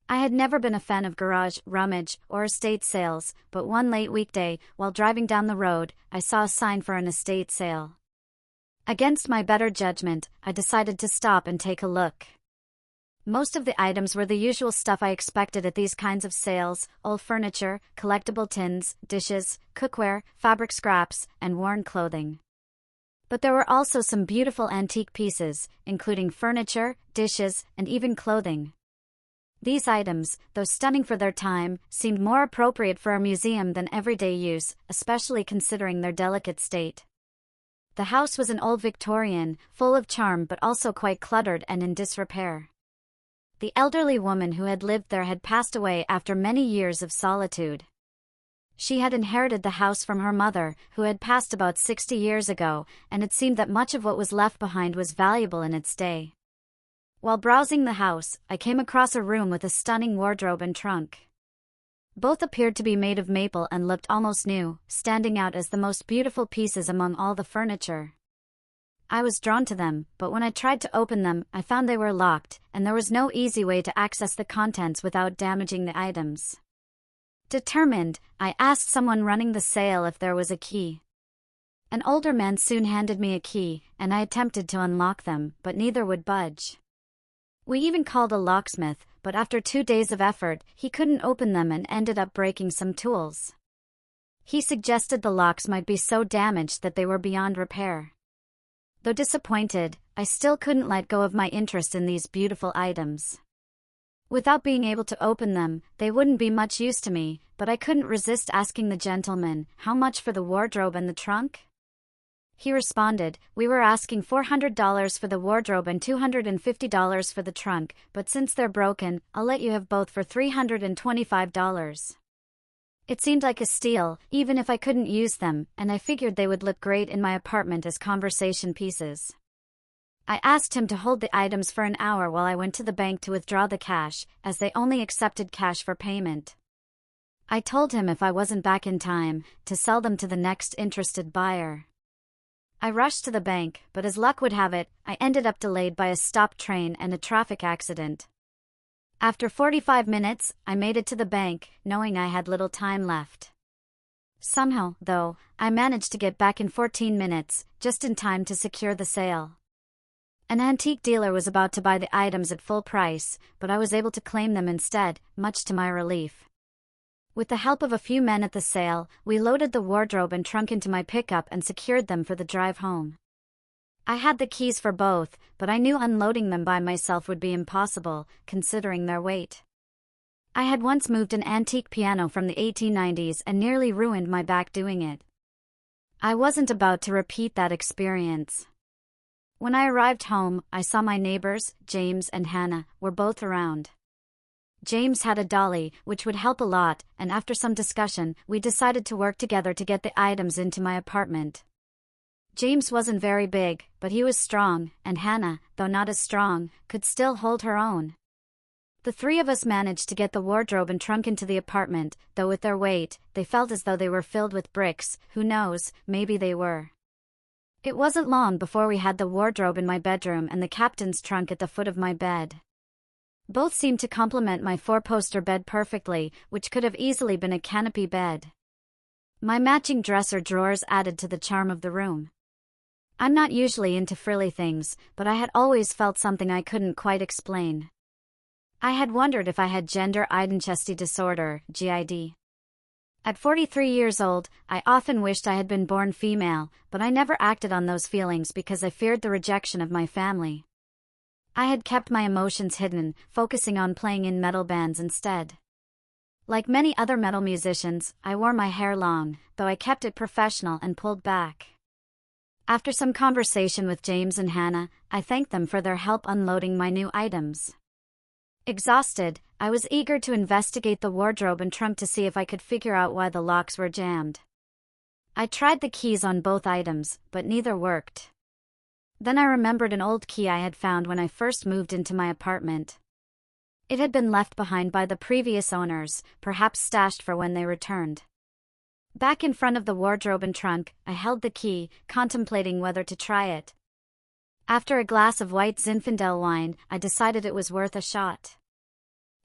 I had never been a fan of garage, rummage, or estate sales, but one late weekday, while driving down the road, I saw a sign for an estate sale. Against my better judgment, I decided to stop and take a look. Most of the items were the usual stuff I expected at these kinds of sales: old furniture, collectible tins, dishes, cookware, fabric scraps, and worn clothing. But there were also some beautiful antique pieces, including furniture, dishes, and even clothing. These items, though stunning for their time, seemed more appropriate for a museum than everyday use, especially considering their delicate state. The house was an old Victorian, full of charm but also quite cluttered and in disrepair. The elderly woman who had lived there had passed away after many years of solitude. She had inherited the house from her mother, who had passed about 60 years ago, and it seemed that much of what was left behind was valuable in its day. While browsing the house, I came across a room with a stunning wardrobe and trunk. Both appeared to be made of maple and looked almost new, standing out as the most beautiful pieces among all the furniture. I was drawn to them, but when I tried to open them, I found they were locked, and there was no easy way to access the contents without damaging the items. Determined, I asked someone running the sale if there was a key. An older man soon handed me a key, and I attempted to unlock them, but neither would budge. We even called a locksmith, but after 2 days of effort, he couldn't open them and ended up breaking some tools. He suggested the locks might be so damaged that they were beyond repair. Though disappointed, I still couldn't let go of my interest in these beautiful items. Without being able to open them, they wouldn't be much use to me, but I couldn't resist asking the gentleman, how much for the wardrobe and the trunk? He responded, we were asking $400 for the wardrobe and $250 for the trunk, but since they're broken, I'll let you have both for $325. It seemed like a steal, even if I couldn't use them, and I figured they would look great in my apartment as conversation pieces. I asked him to hold the items for an hour while I went to the bank to withdraw the cash, as they only accepted cash for payment. I told him if I wasn't back in time, to sell them to the next interested buyer. I rushed to the bank, but as luck would have it, I ended up delayed by a stopped train and a traffic accident. After 45 minutes, I made it to the bank, knowing I had little time left. Somehow, though, I managed to get back in 14 minutes, just in time to secure the sale. An antique dealer was about to buy the items at full price, but I was able to claim them instead, much to my relief. With the help of a few men at the sale, we loaded the wardrobe and trunk into my pickup and secured them for the drive home. I had the keys for both, but I knew unloading them by myself would be impossible, considering their weight. I had once moved an antique piano from the 1890s and nearly ruined my back doing it. I wasn't about to repeat that experience. When I arrived home, I saw my neighbors, James and Hannah, were both around. James had a dolly, which would help a lot, and after some discussion, we decided to work together to get the items into my apartment. James wasn't very big, but he was strong, and Hannah, though not as strong, could still hold her own. The three of us managed to get the wardrobe and trunk into the apartment, though with their weight, they felt as though they were filled with bricks. Who knows, maybe they were. It wasn't long before we had the wardrobe in my bedroom and the captain's trunk at the foot of my bed. Both seemed to complement my four-poster bed perfectly, which could have easily been a canopy bed. My matching dresser drawers added to the charm of the room. I'm not usually into frilly things, but I had always felt something I couldn't quite explain. I had wondered if I had gender identity disorder, GID. At 43 years old, I often wished I had been born female, but I never acted on those feelings because I feared the rejection of my family. I had kept my emotions hidden, focusing on playing in metal bands instead. Like many other metal musicians, I wore my hair long, though I kept it professional and pulled back. After some conversation with James and Hannah, I thanked them for their help unloading my new items. Exhausted, I was eager to investigate the wardrobe and trunk to see if I could figure out why the locks were jammed. I tried the keys on both items, but neither worked. Then I remembered an old key I had found when I first moved into my apartment. It had been left behind by the previous owners, perhaps stashed for when they returned. Back in front of the wardrobe and trunk, I held the key, contemplating whether to try it. After a glass of white Zinfandel wine, I decided it was worth a shot.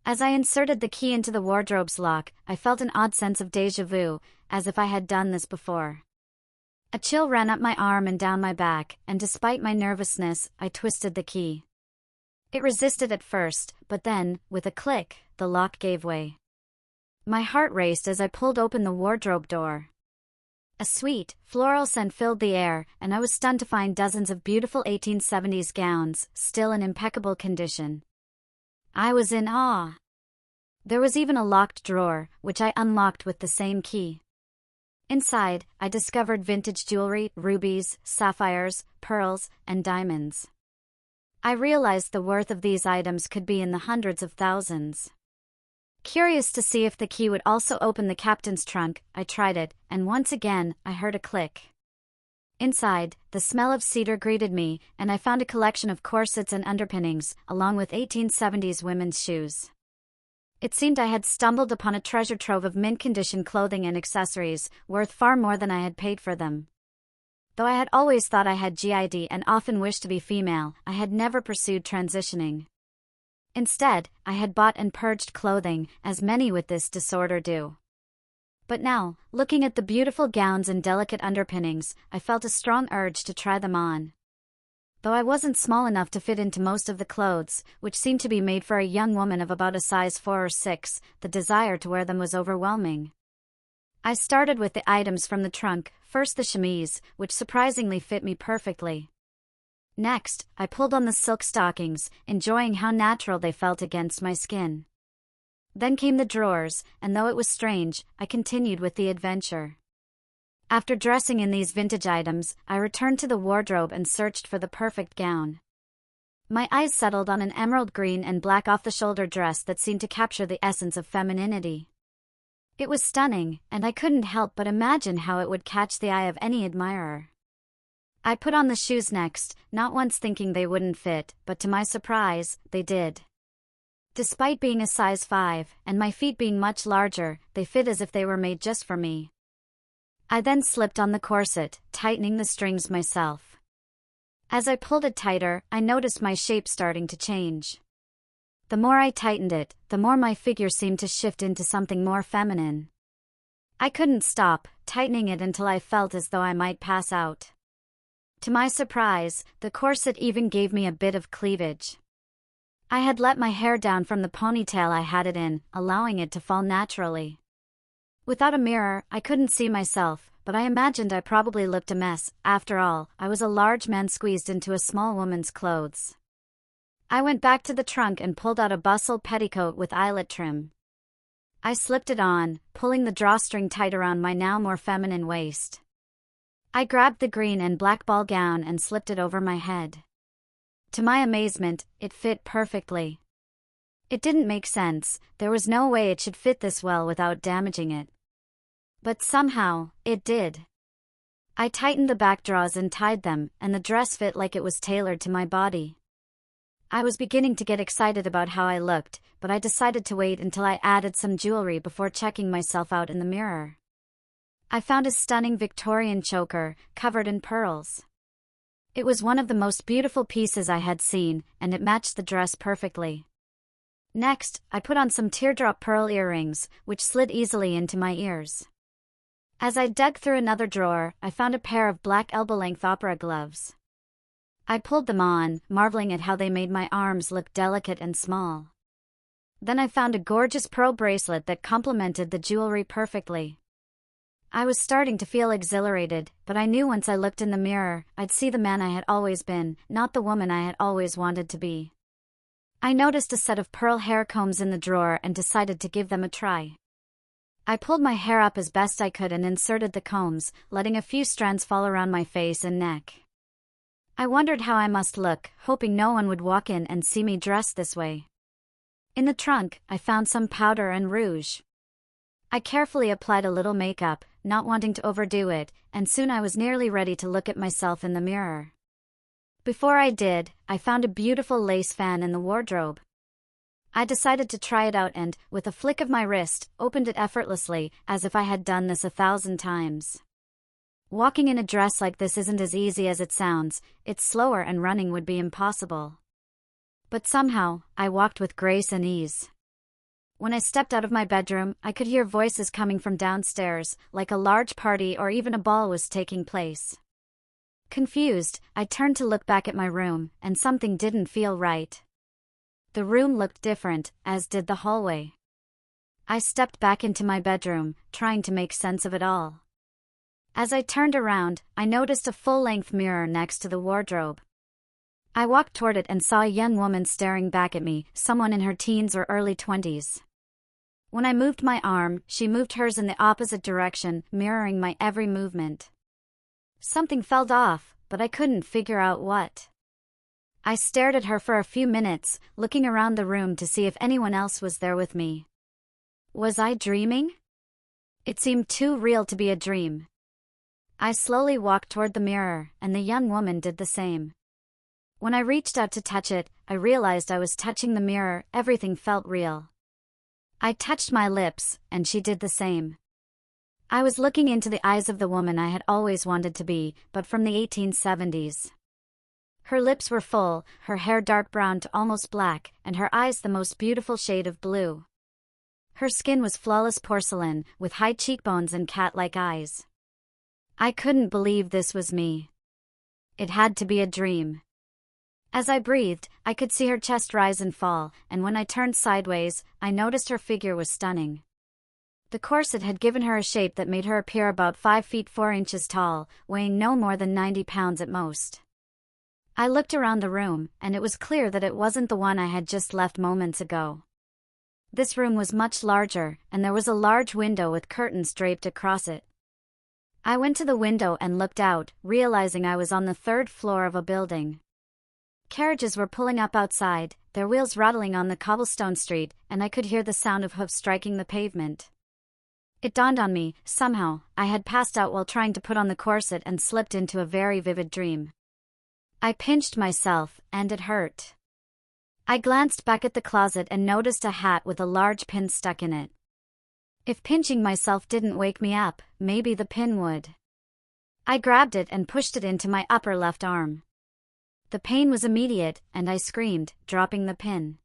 As I inserted the key into the wardrobe's lock, I felt an odd sense of déjà vu, as if I had done this before. A chill ran up my arm and down my back, and despite my nervousness, I twisted the key. It resisted at first, but then, with a click, the lock gave way. My heart raced as I pulled open the wardrobe door. A sweet, floral scent filled the air, and I was stunned to find dozens of beautiful 1870s gowns, still in impeccable condition. I was in awe. There was even a locked drawer, which I unlocked with the same key. Inside, I discovered vintage jewelry, rubies, sapphires, pearls, and diamonds. I realized the worth of these items could be in the hundreds of thousands. Curious to see if the key would also open the captain's trunk, I tried it, and once again, I heard a click. Inside, the smell of cedar greeted me, and I found a collection of corsets and underpinnings, along with 1870s women's shoes. It seemed I had stumbled upon a treasure trove of mint-condition clothing and accessories, worth far more than I had paid for them. Though I had always thought I had GID and often wished to be female, I had never pursued transitioning. Instead, I had bought and purged clothing, as many with this disorder do. But now, looking at the beautiful gowns and delicate underpinnings, I felt a strong urge to try them on. Though I wasn't small enough to fit into most of the clothes, which seemed to be made for a young woman of about a size 4 or 6, the desire to wear them was overwhelming. I started with the items from the trunk, first the chemise, which surprisingly fit me perfectly. Next, I pulled on the silk stockings, enjoying how natural they felt against my skin. Then came the drawers, and though it was strange, I continued with the adventure. After dressing in these vintage items, I returned to the wardrobe and searched for the perfect gown. My eyes settled on an emerald green and black off-the-shoulder dress that seemed to capture the essence of femininity. It was stunning, and I couldn't help but imagine how it would catch the eye of any admirer. I put on the shoes next, not once thinking they wouldn't fit, but to my surprise, they did. Despite being a size 5, and my feet being much larger, they fit as if they were made just for me. I then slipped on the corset, tightening the strings myself. As I pulled it tighter, I noticed my shape starting to change. The more I tightened it, the more my figure seemed to shift into something more feminine. I couldn't stop, tightening it until I felt as though I might pass out. To my surprise, the corset even gave me a bit of cleavage. I had let my hair down from the ponytail I had it in, allowing it to fall naturally. Without a mirror, I couldn't see myself, but I imagined I probably looked a mess. After all, I was a large man squeezed into a small woman's clothes. I went back to the trunk and pulled out a bustle petticoat with eyelet trim. I slipped it on, pulling the drawstring tight around my now more feminine waist. I grabbed the green and black ball gown and slipped it over my head. To my amazement, it fit perfectly. It didn't make sense, there was no way it should fit this well without damaging it. But somehow, it did. I tightened the back draws and tied them, and the dress fit like it was tailored to my body. I was beginning to get excited about how I looked, but I decided to wait until I added some jewelry before checking myself out in the mirror. I found a stunning Victorian choker, covered in pearls. It was one of the most beautiful pieces I had seen, and it matched the dress perfectly. Next, I put on some teardrop pearl earrings, which slid easily into my ears. As I dug through another drawer, I found a pair of black elbow-length opera gloves. I pulled them on, marveling at how they made my arms look delicate and small. Then I found a gorgeous pearl bracelet that complemented the jewelry perfectly. I was starting to feel exhilarated, but I knew once I looked in the mirror, I'd see the man I had always been, not the woman I had always wanted to be. I noticed a set of pearl hair combs in the drawer and decided to give them a try. I pulled my hair up as best I could and inserted the combs, letting a few strands fall around my face and neck. I wondered how I must look, hoping no one would walk in and see me dressed this way. In the trunk, I found some powder and rouge. I carefully applied a little makeup, not wanting to overdo it, and soon I was nearly ready to look at myself in the mirror. Before I did, I found a beautiful lace fan in the wardrobe. I decided to try it out and, with a flick of my wrist, opened it effortlessly, as if I had done this 1,000 times. Walking in a dress like this isn't as easy as it sounds, it's slower and running would be impossible. But somehow, I walked with grace and ease. When I stepped out of my bedroom, I could hear voices coming from downstairs, like a large party or even a ball was taking place. Confused, I turned to look back at my room, and something didn't feel right. The room looked different, as did the hallway. I stepped back into my bedroom, trying to make sense of it all. As I turned around, I noticed a full-length mirror next to the wardrobe. I walked toward it and saw a young woman staring back at me, someone in her teens or early 20s. When I moved my arm, she moved hers in the opposite direction, mirroring my every movement. Something felt off, but I couldn't figure out what. I stared at her for a few minutes, looking around the room to see if anyone else was there with me. Was I dreaming? It seemed too real to be a dream. I slowly walked toward the mirror, and the young woman did the same. When I reached out to touch it, I realized I was touching the mirror. Everything felt real. I touched my lips, and she did the same. I was looking into the eyes of the woman I had always wanted to be, but from the 1870s. Her lips were full, her hair dark brown to almost black, and her eyes the most beautiful shade of blue. Her skin was flawless porcelain, with high cheekbones and cat-like eyes. I couldn't believe this was me. It had to be a dream. As I breathed, I could see her chest rise and fall, and when I turned sideways, I noticed her figure was stunning. The corset had given her a shape that made her appear about 5 feet 4 inches tall, weighing no more than 90 pounds at most. I looked around the room, and it was clear that it wasn't the one I had just left moments ago. This room was much larger, and there was a large window with curtains draped across it. I went to the window and looked out, realizing I was on the 3rd floor of a building. Carriages were pulling up outside, their wheels rattling on the cobblestone street, and I could hear the sound of hoofs striking the pavement. It dawned on me, somehow, I had passed out while trying to put on the corset and slipped into a very vivid dream. I pinched myself, and it hurt. I glanced back at the closet and noticed a hat with a large pin stuck in it. If pinching myself didn't wake me up, maybe the pin would. I grabbed it and pushed it into my upper left arm. The pain was immediate, and I screamed, dropping the pin.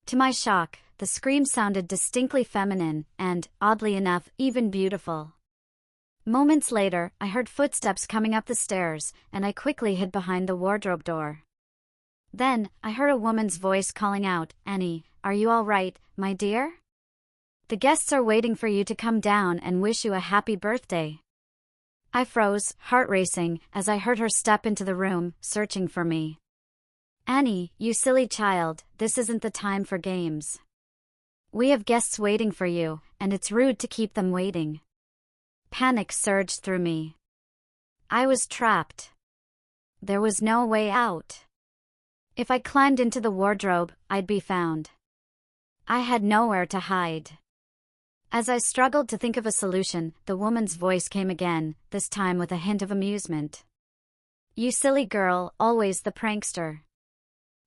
To my shock, the scream sounded distinctly feminine, and, oddly enough, even beautiful. Moments later, I heard footsteps coming up the stairs, and I quickly hid behind the wardrobe door. Then, I heard a woman's voice calling out, "Annie, are you all right, my dear? The guests are waiting for you to come down and wish you a happy birthday." I froze, heart racing, as I heard her step into the room, searching for me. "Annie, you silly child, this isn't the time for games. We have guests waiting for you, and it's rude to keep them waiting." Panic surged through me. I was trapped. There was no way out. If I climbed into the wardrobe, I'd be found. I had nowhere to hide. As I struggled to think of a solution, the woman's voice came again, this time with a hint of amusement. "You silly girl, always the prankster."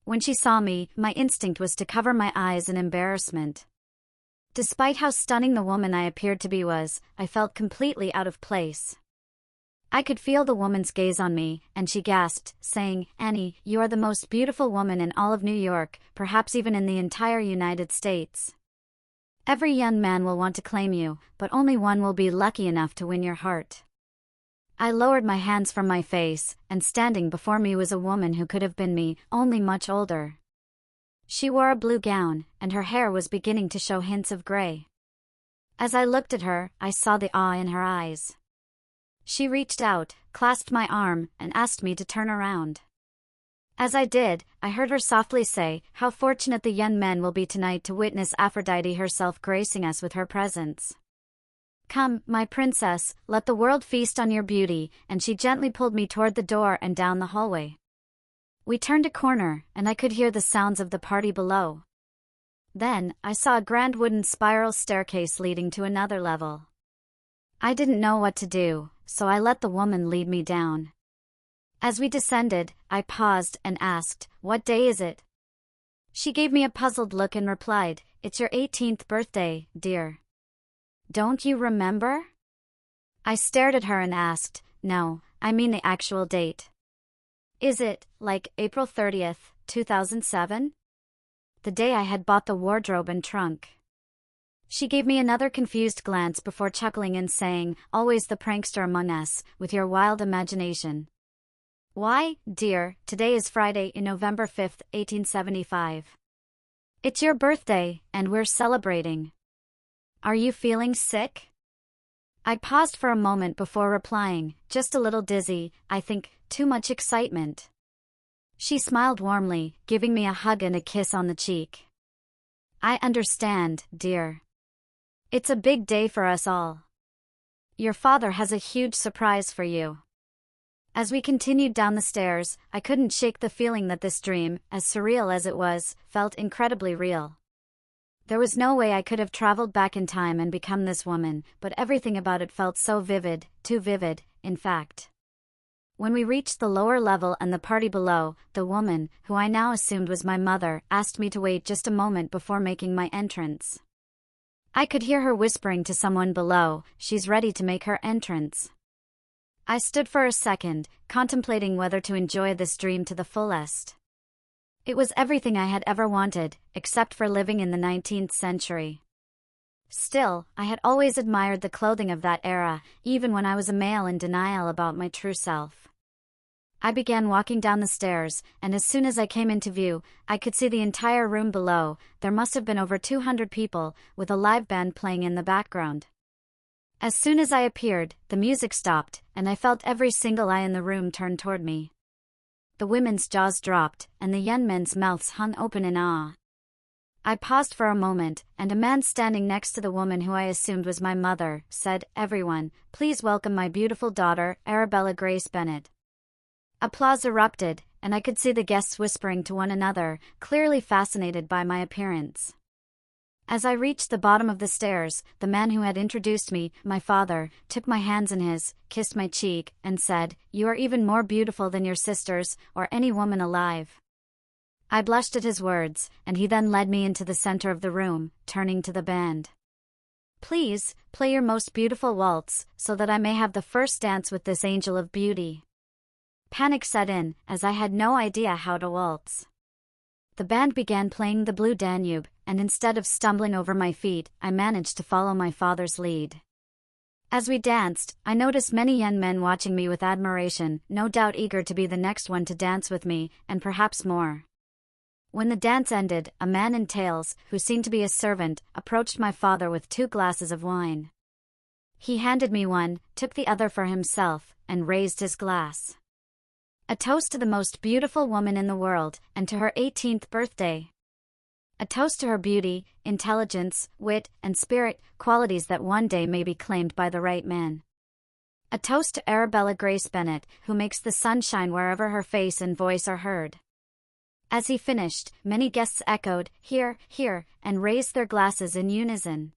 When she saw me, my instinct was to cover my eyes in embarrassment. Despite how stunning the woman I appeared to be was, I felt completely out of place. I could feel the woman's gaze on me, and she gasped, saying, "Annie, you are the most beautiful woman in all of New York, perhaps even in the entire United States. Every young man will want to claim you, but only one will be lucky enough to win your heart." I lowered my hands from my face, and standing before me was a woman who could have been me, only much older. She wore a blue gown, and her hair was beginning to show hints of gray. As I looked at her, I saw the awe in her eyes. She reached out, clasped my arm, and asked me to turn around. As I did, I heard her softly say, "How fortunate the young men will be tonight to witness Aphrodite herself gracing us with her presence. Come, my princess, let the world feast on your beauty," and she gently pulled me toward the door and down the hallway. We turned a corner, and I could hear the sounds of the party below. Then, I saw a grand wooden spiral staircase leading to another level. I didn't know what to do, so I let the woman lead me down. As we descended, I paused and asked, "What day is it?" She gave me a puzzled look and replied, "It's your 18th birthday, dear. Don't you remember?" I stared at her and asked, "No, I mean the actual date. Is it, like, April 30th, 2007? The day I had bought the wardrobe and trunk." She gave me another confused glance before chuckling and saying, "Always the prankster among us, with your wild imagination." "Why, dear, today is Friday, November 5th, 1875. It's your birthday, and we're celebrating. Are you feeling sick?" I paused for a moment before replying, "Just a little dizzy, I think, too much excitement." She smiled warmly, giving me a hug and a kiss on the cheek. "I understand, dear. It's a big day for us all. Your father has a huge surprise for you." As we continued down the stairs, I couldn't shake the feeling that this dream, as surreal as it was, felt incredibly real. There was no way I could have traveled back in time and become this woman, but everything about it felt so vivid, too vivid, in fact. When we reached the lower level and the party below, the woman, who I now assumed was my mother, asked me to wait just a moment before making my entrance. I could hear her whispering to someone below, "She's ready to make her entrance." I stood for a second, contemplating whether to enjoy this dream to the fullest. It was everything I had ever wanted, except for living in the 19th century. Still, I had always admired the clothing of that era, even when I was a male in denial about my true self. I began walking down the stairs, and as soon as I came into view, I could see the entire room below. There must have been over 200 people, with a live band playing in the background. As soon as I appeared, the music stopped, and I felt every single eye in the room turn toward me. The women's jaws dropped, and the young men's mouths hung open in awe. I paused for a moment, and a man standing next to the woman who I assumed was my mother, said, "Everyone, please welcome my beautiful daughter, Arabella Grace Bennett." Applause erupted, and I could see the guests whispering to one another, clearly fascinated by my appearance. As I reached the bottom of the stairs, the man who had introduced me, my father, took my hands in his, kissed my cheek, and said, "You are even more beautiful than your sisters, or any woman alive." I blushed at his words, and he then led me into the center of the room, turning to the band. "Please, play your most beautiful waltz, so that I may have the first dance with this angel of beauty." Panic set in, as I had no idea how to waltz. The band began playing the Blue Danube, and instead of stumbling over my feet, I managed to follow my father's lead. As we danced, I noticed many young men watching me with admiration, no doubt eager to be the next one to dance with me, and perhaps more. When the dance ended, a man in tails, who seemed to be a servant, approached my father with 2 glasses of wine. He handed me one, took the other for himself, and raised his glass. A toast to the most beautiful woman in the world, and to her 18th birthday. A toast to her beauty, intelligence, wit, and spirit, qualities that one day may be claimed by the right man. A toast to Arabella Grace Bennett, who makes the sun shine wherever her face and voice are heard. As he finished, many guests echoed, "Hear, hear," and raised their glasses in unison.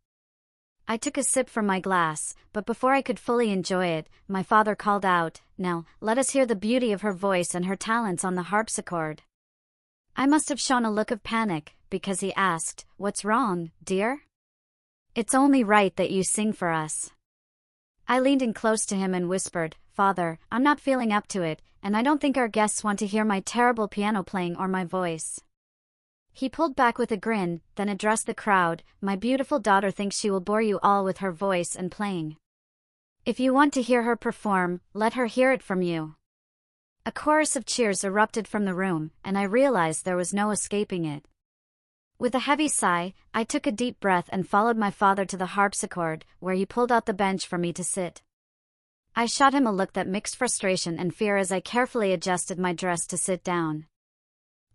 I took a sip from my glass, but before I could fully enjoy it, my father called out, "Now, let us hear the beauty of her voice and her talents on the harpsichord." I must have shown a look of panic, because he asked, "What's wrong, dear?" "It's only right that you sing for us." I leaned in close to him and whispered, "Father, I'm not feeling up to it, and I don't think our guests want to hear my terrible piano playing or my voice." He pulled back with a grin, then addressed the crowd, "My beautiful daughter thinks she will bore you all with her voice and playing. If you want to hear her perform, let her hear it from you." A chorus of cheers erupted from the room, and I realized there was no escaping it. With a heavy sigh, I took a deep breath and followed my father to the harpsichord, where he pulled out the bench for me to sit. I shot him a look that mixed frustration and fear as I carefully adjusted my dress to sit down.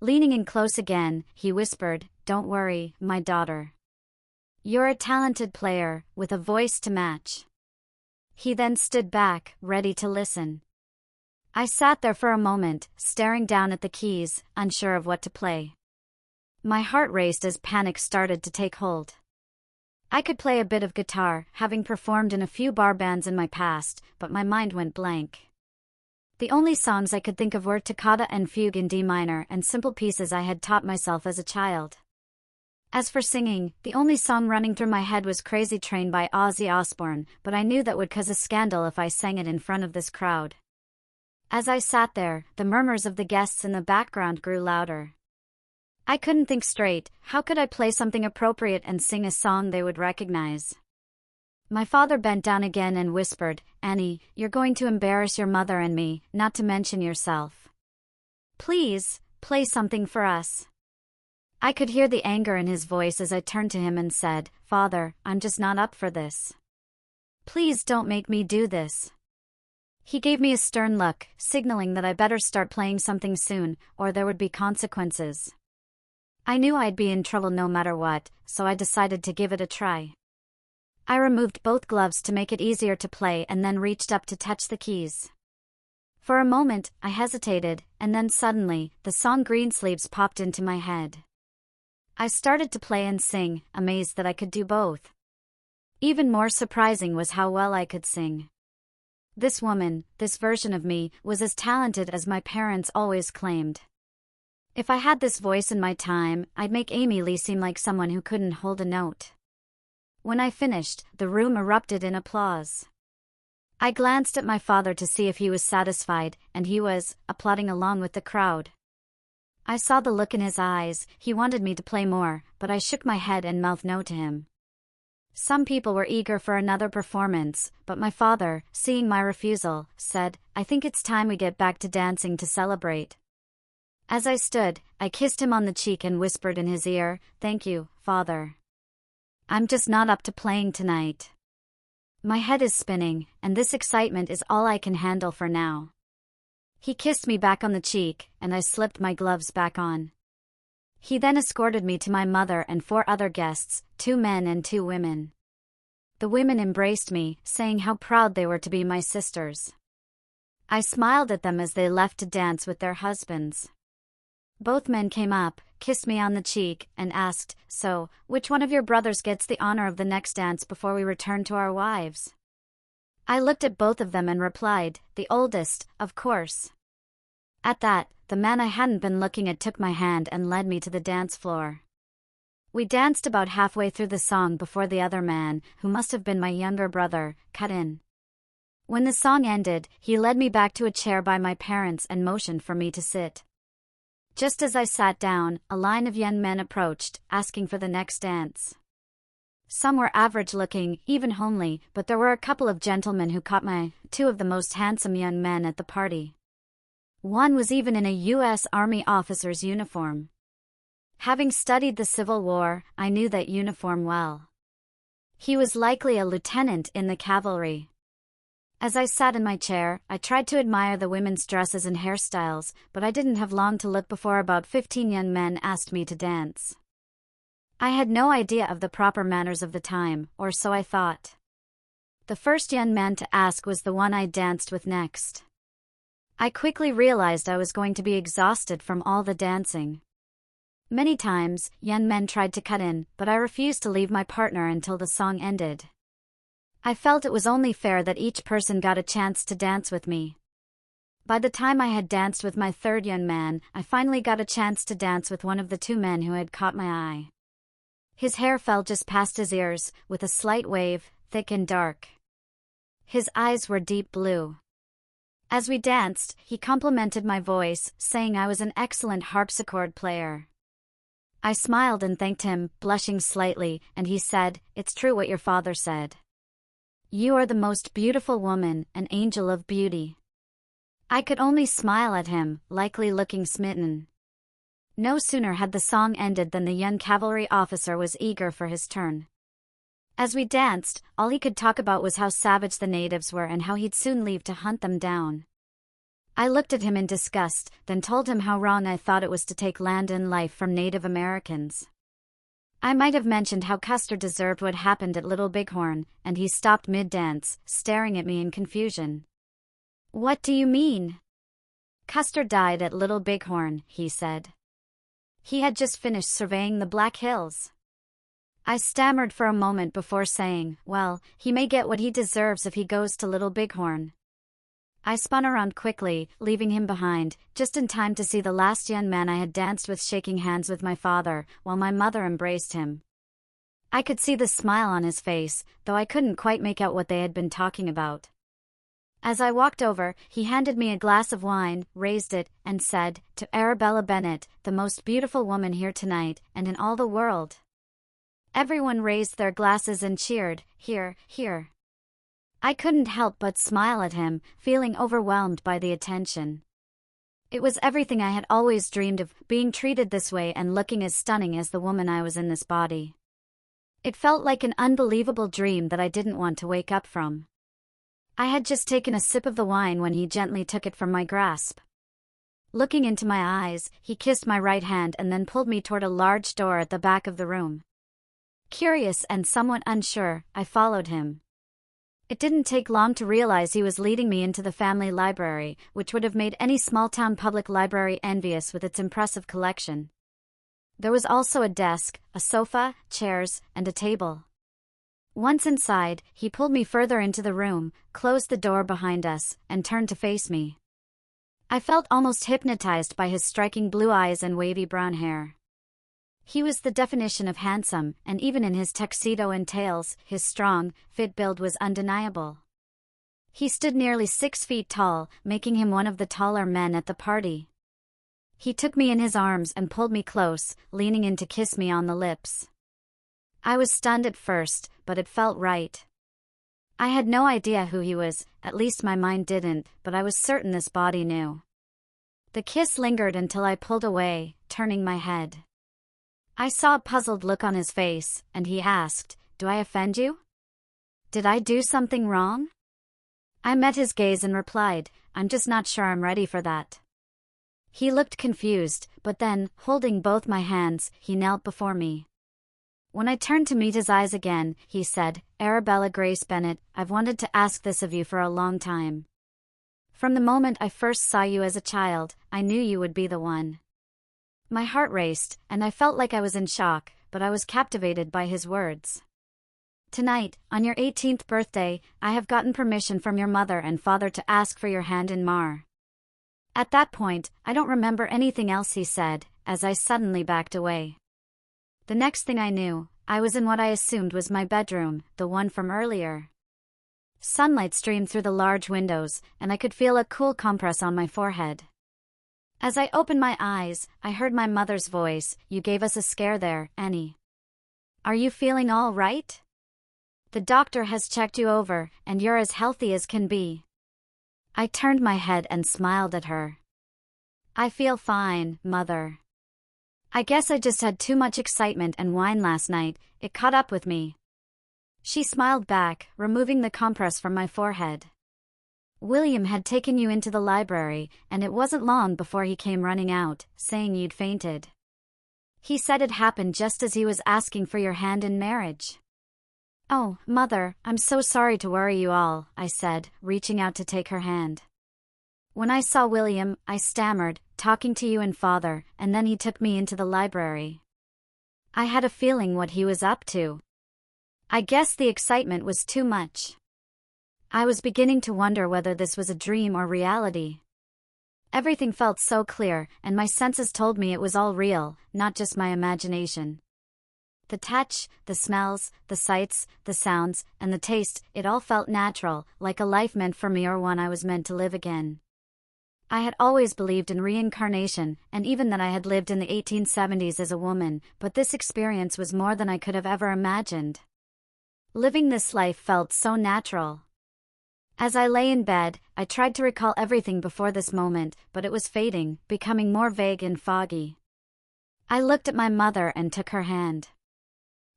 Leaning in close again, he whispered, "Don't worry, my daughter. You're a talented player, with a voice to match." He then stood back, ready to listen. I sat there for a moment, staring down at the keys, unsure of what to play. My heart raced as panic started to take hold. I could play a bit of guitar, having performed in a few bar bands in my past, but my mind went blank. The only songs I could think of were Toccata and Fugue in D minor and simple pieces I had taught myself as a child. As for singing, the only song running through my head was Crazy Train by Ozzy Osbourne, but I knew that would cause a scandal if I sang it in front of this crowd. As I sat there, the murmurs of the guests in the background grew louder. I couldn't think straight. How could I play something appropriate and sing a song they would recognize? My father bent down again and whispered, "Annie, you're going to embarrass your mother and me, not to mention yourself. Please, play something for us." I could hear the anger in his voice as I turned to him and said, "Father, I'm just not up for this. Please don't make me do this." He gave me a stern look, signaling that I better start playing something soon, or there would be consequences. I knew I'd be in trouble no matter what, so I decided to give it a try. I removed both gloves to make it easier to play and then reached up to touch the keys. For a moment, I hesitated, and then suddenly, the song Greensleeves popped into my head. I started to play and sing, amazed that I could do both. Even more surprising was how well I could sing. This woman, this version of me, was as talented as my parents always claimed. If I had this voice in my time, I'd make Amy Lee seem like someone who couldn't hold a note. When I finished, the room erupted in applause. I glanced at my father to see if he was satisfied, and he was, applauding along with the crowd. I saw the look in his eyes. He wanted me to play more, but I shook my head and mouthed no to him. Some people were eager for another performance, but my father, seeing my refusal, said, "I think it's time we get back to dancing to celebrate." As I stood, I kissed him on the cheek and whispered in his ear, "Thank you, Father. I'm just not up to playing tonight. My head is spinning, and this excitement is all I can handle for now." He kissed me back on the cheek, and I slipped my gloves back on. He then escorted me to my mother and 4 other guests, 2 men and 2 women. The women embraced me, saying how proud they were to be my sisters. I smiled at them as they left to dance with their husbands. Both men came up, kissed me on the cheek, and asked, "So, which one of your brothers gets the honor of the next dance before we return to our wives?" I looked at both of them and replied, "The oldest, of course." At that, the man I hadn't been looking at took my hand and led me to the dance floor. We danced about halfway through the song before the other man, who must have been my younger brother, cut in. When the song ended, he led me back to a chair by my parents and motioned for me to sit. Just as I sat down, a line of young men approached, asking for the next dance. Some were average-looking, even homely, but there were a couple of gentlemen who caught my eye, 2 of the most handsome young men at the party. One was even in a U.S. Army officer's uniform. Having studied the Civil War, I knew that uniform well. He was likely a lieutenant in the cavalry. As I sat in my chair, I tried to admire the women's dresses and hairstyles, but I didn't have long to look before about 15 young men asked me to dance. I had no idea of the proper manners of the time, or so I thought. The first young man to ask was the one I danced with next. I quickly realized I was going to be exhausted from all the dancing. Many times, young men tried to cut in, but I refused to leave my partner until the song ended. I felt it was only fair that each person got a chance to dance with me. By the time I had danced with my 3rd young man, I finally got a chance to dance with one of the 2 men who had caught my eye. His hair fell just past his ears, with a slight wave, thick and dark. His eyes were deep blue. As we danced, he complimented my voice, saying I was an excellent harpsichord player. I smiled and thanked him, blushing slightly, and he said, "It's true what your father said. You are the most beautiful woman, an angel of beauty." I could only smile at him, likely looking smitten. No sooner had the song ended than the young cavalry officer was eager for his turn. As we danced, all he could talk about was how savage the natives were and how he'd soon leave to hunt them down. I looked at him in disgust, then told him how wrong I thought it was to take land and life from Native Americans. I might have mentioned how Custer deserved what happened at Little Bighorn, and he stopped mid-dance, staring at me in confusion. "What do you mean?" "Custer died at Little Bighorn," he said. "He had just finished surveying the Black Hills." I stammered for a moment before saying, "Well, he may get what he deserves if he goes to Little Bighorn." I spun around quickly, leaving him behind, just in time to see the last young man I had danced with shaking hands with my father, while my mother embraced him. I could see the smile on his face, though I couldn't quite make out what they had been talking about. As I walked over, he handed me a glass of wine, raised it, and said, "To Arabella Bennett, the most beautiful woman here tonight, and in all the world." Everyone raised their glasses and cheered, "Here, here." I couldn't help but smile at him, feeling overwhelmed by the attention. It was everything I had always dreamed of, being treated this way and looking as stunning as the woman I was in this body. It felt like an unbelievable dream that I didn't want to wake up from. I had just taken a sip of the wine when he gently took it from my grasp. Looking into my eyes, he kissed my right hand and then pulled me toward a large door at the back of the room. Curious and somewhat unsure, I followed him. It didn't take long to realize he was leading me into the family library, which would have made any small-town public library envious with its impressive collection. There was also a desk, a sofa, chairs, and a table. Once inside, he pulled me further into the room, closed the door behind us, and turned to face me. I felt almost hypnotized by his striking blue eyes and wavy brown hair. He was the definition of handsome, and even in his tuxedo and tails, his strong, fit build was undeniable. He stood nearly 6 feet tall, making him one of the taller men at the party. He took me in his arms and pulled me close, leaning in to kiss me on the lips. I was stunned at first, but it felt right. I had no idea who he was, at least my mind didn't, but I was certain this body knew. The kiss lingered until I pulled away, turning my head. I saw a puzzled look on his face, and he asked, "Do I offend you? Did I do something wrong?" I met his gaze and replied, "I'm just not sure I'm ready for that." He looked confused, but then, holding both my hands, he knelt before me. When I turned to meet his eyes again, he said, "Arabella Grace Bennett, I've wanted to ask this of you for a long time. From the moment I first saw you as a child, I knew you would be the one." My heart raced, and I felt like I was in shock, but I was captivated by his words. "Tonight, on your 18th birthday, I have gotten permission from your mother and father to ask for your hand in marriage." At that point, I don't remember anything else he said, as I suddenly backed away. The next thing I knew, I was in what I assumed was my bedroom, the one from earlier. Sunlight streamed through the large windows, and I could feel a cool compress on my forehead. As I opened my eyes, I heard my mother's voice, "You gave us a scare there, Annie. Are you feeling all right? The doctor has checked you over, and you're as healthy as can be." I turned my head and smiled at her. "I feel fine, Mother. I guess I just had too much excitement and wine last night, it caught up with me." She smiled back, removing the compress from my forehead. "William had taken you into the library, and it wasn't long before he came running out, saying you'd fainted. He said it happened just as he was asking for your hand in marriage." "Oh, Mother, I'm so sorry to worry you all," I said, reaching out to take her hand. "When I saw William, I stammered, talking to you and Father, and then he took me into the library. I had a feeling what he was up to. I guess the excitement was too much. I was beginning to wonder whether this was a dream or reality. Everything felt so clear, and my senses told me it was all real, not just my imagination. The touch, the smells, the sights, the sounds, and the taste, it all felt natural, like a life meant for me or one I was meant to live again. I had always believed in reincarnation, and even that I had lived in the 1870s as a woman, but this experience was more than I could have ever imagined. Living this life felt so natural. As I lay in bed, I tried to recall everything before this moment, but it was fading, becoming more vague and foggy. I looked at my mother and took her hand.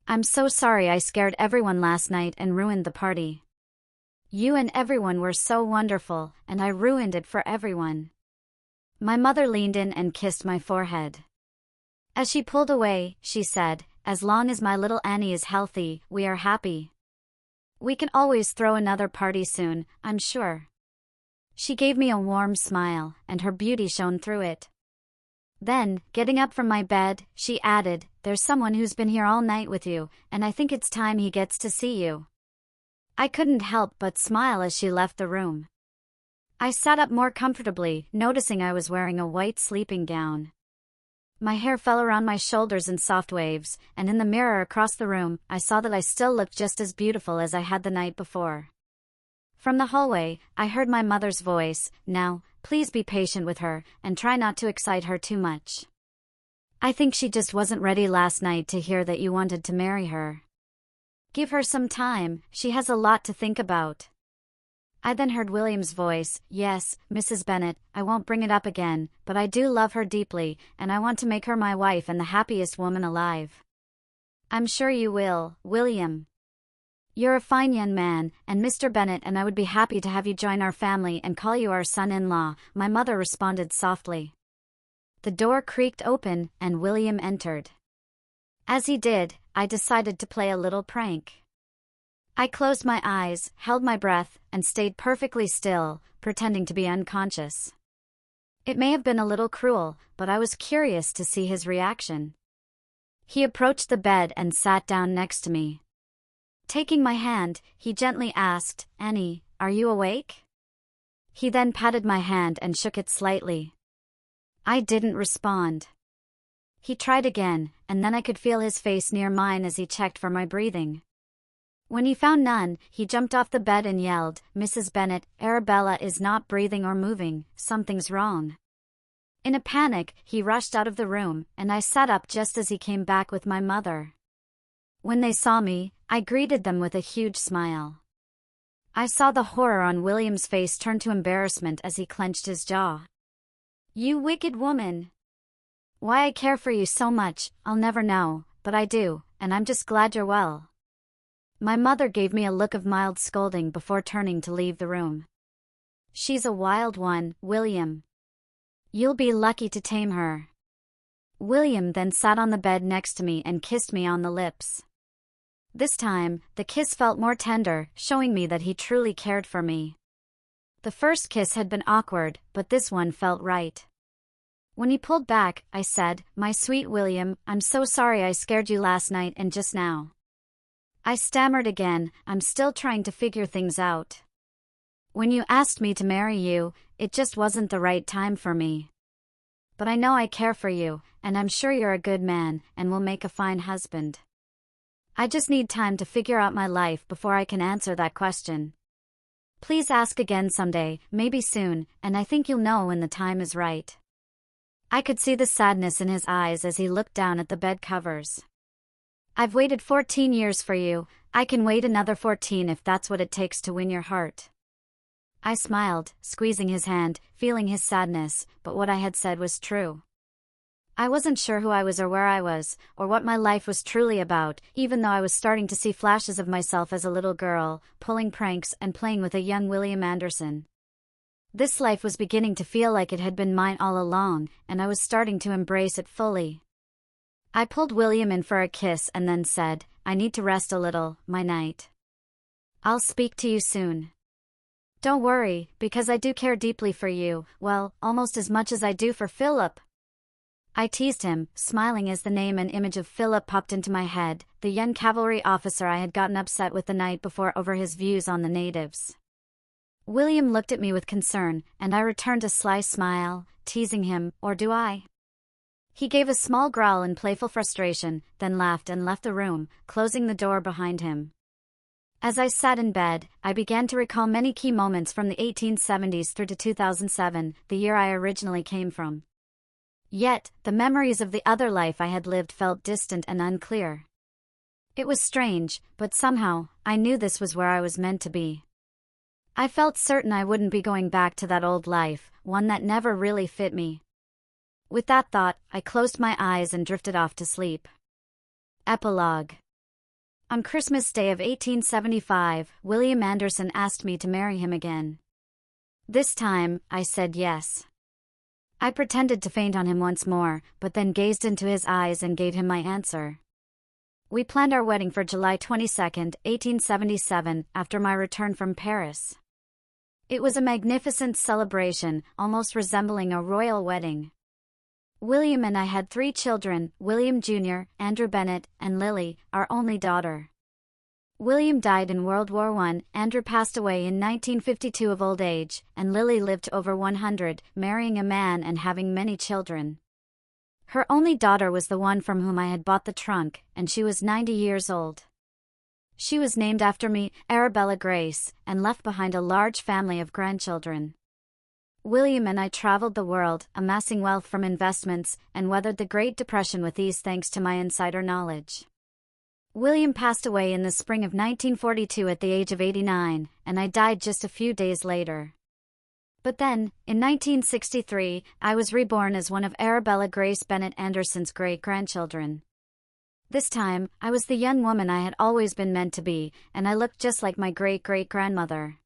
"I'm so sorry I scared everyone last night and ruined the party. You and everyone were so wonderful, and I ruined it for everyone." My mother leaned in and kissed my forehead. As she pulled away, she said, "As long as my little Annie is healthy, we are happy. We can always throw another party soon, I'm sure." She gave me a warm smile, and her beauty shone through it. Then, getting up from my bed, she added, "There's someone who's been here all night with you, and I think it's time he gets to see you." I couldn't help but smile as she left the room. I sat up more comfortably, noticing I was wearing a white sleeping gown. My hair fell around my shoulders in soft waves, and in the mirror across the room, I saw that I still looked just as beautiful as I had the night before. From the hallway, I heard my mother's voice. "Now, please be patient with her, and try not to excite her too much. I think she just wasn't ready last night to hear that you wanted to marry her. Give her some time, she has a lot to think about." I then heard William's voice. "Yes, Mrs. Bennet, I won't bring it up again, but I do love her deeply, and I want to make her my wife and the happiest woman alive." "I'm sure you will, William. You're a fine young man, and Mr. Bennet and I would be happy to have you join our family and call you our son-in-law," my mother responded softly. The door creaked open, and William entered. As he did, I decided to play a little prank. I closed my eyes, held my breath, and stayed perfectly still, pretending to be unconscious. It may have been a little cruel, but I was curious to see his reaction. He approached the bed and sat down next to me. Taking my hand, he gently asked, "Annie, are you awake?" He then patted my hand and shook it slightly. I didn't respond. He tried again, and then I could feel his face near mine as he checked for my breathing. When he found none, he jumped off the bed and yelled, "Mrs. Bennet, Arabella is not breathing or moving, something's wrong." In a panic, he rushed out of the room, and I sat up just as he came back with my mother. When they saw me, I greeted them with a huge smile. I saw the horror on William's face turn to embarrassment as he clenched his jaw. "You wicked woman! Why I care for you so much, I'll never know, but I do, and I'm just glad you're well." My mother gave me a look of mild scolding before turning to leave the room. "She's a wild one, William. You'll be lucky to tame her." William then sat on the bed next to me and kissed me on the lips. This time, the kiss felt more tender, showing me that he truly cared for me. The first kiss had been awkward, but this one felt right. When he pulled back, I said, "My sweet William, I'm so sorry I scared you last night and just now." I stammered again, "I'm still trying to figure things out. When you asked me to marry you, it just wasn't the right time for me. But I know I care for you, and I'm sure you're a good man, and will make a fine husband. I just need time to figure out my life before I can answer that question. Please ask again someday, maybe soon, and I think you'll know when the time is right." I could see the sadness in his eyes as he looked down at the bed covers. "I've waited 14 years for you, I can wait another 14 if that's what it takes to win your heart." I smiled, squeezing his hand, feeling his sadness, but what I had said was true. I wasn't sure who I was or where I was, or what my life was truly about, even though I was starting to see flashes of myself as a little girl, pulling pranks and playing with a young William Anderson. This life was beginning to feel like it had been mine all along, and I was starting to embrace it fully. I pulled William in for a kiss and then said, "I need to rest a little, my knight. I'll speak to you soon. Don't worry, because I do care deeply for you, well, almost as much as I do for Philip." I teased him, smiling as the name and image of Philip popped into my head, the young cavalry officer I had gotten upset with the night before over his views on the natives. William looked at me with concern, and I returned a sly smile, teasing him, "Or do I?" He gave a small growl in playful frustration, then laughed and left the room, closing the door behind him. As I sat in bed, I began to recall many key moments from the 1870s through to 2007, the year I originally came from. Yet, the memories of the other life I had lived felt distant and unclear. It was strange, but somehow, I knew this was where I was meant to be. I felt certain I wouldn't be going back to that old life, one that never really fit me. With that thought, I closed my eyes and drifted off to sleep. Epilogue. On Christmas Day of 1875, William Anderson asked me to marry him again. This time, I said yes. I pretended to faint on him once more, but then gazed into his eyes and gave him my answer. We planned our wedding for July 22, 1877, after my return from Paris. It was a magnificent celebration, almost resembling a royal wedding. William and I had 3 children, William Jr., Andrew Bennet, and Lily, our only daughter. William died in World War I, Andrew passed away in 1952 of old age, and Lily lived to over 100, marrying a man and having many children. Her only daughter was the one from whom I had bought the trunk, and she was 90 years old. She was named after me, Arabella Grace, and left behind a large family of grandchildren. William and I traveled the world, amassing wealth from investments, and weathered the Great Depression with ease thanks to my insider knowledge. William passed away in the spring of 1942 at the age of 89, and I died just a few days later. But then, in 1963, I was reborn as one of Arabella Grace Bennett Anderson's great-grandchildren. This time, I was the young woman I had always been meant to be, and I looked just like my great-great-grandmother.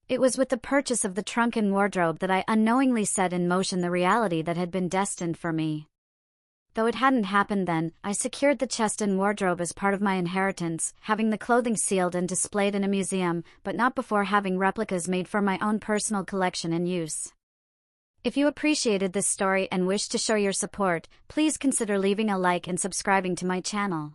It was with the purchase of the trunk and wardrobe that I unknowingly set in motion the reality that had been destined for me. Though it hadn't happened then, I secured the chest and wardrobe as part of my inheritance, having the clothing sealed and displayed in a museum, but not before having replicas made for my own personal collection and use. If you appreciated this story and wish to show your support, please consider leaving a like and subscribing to my channel.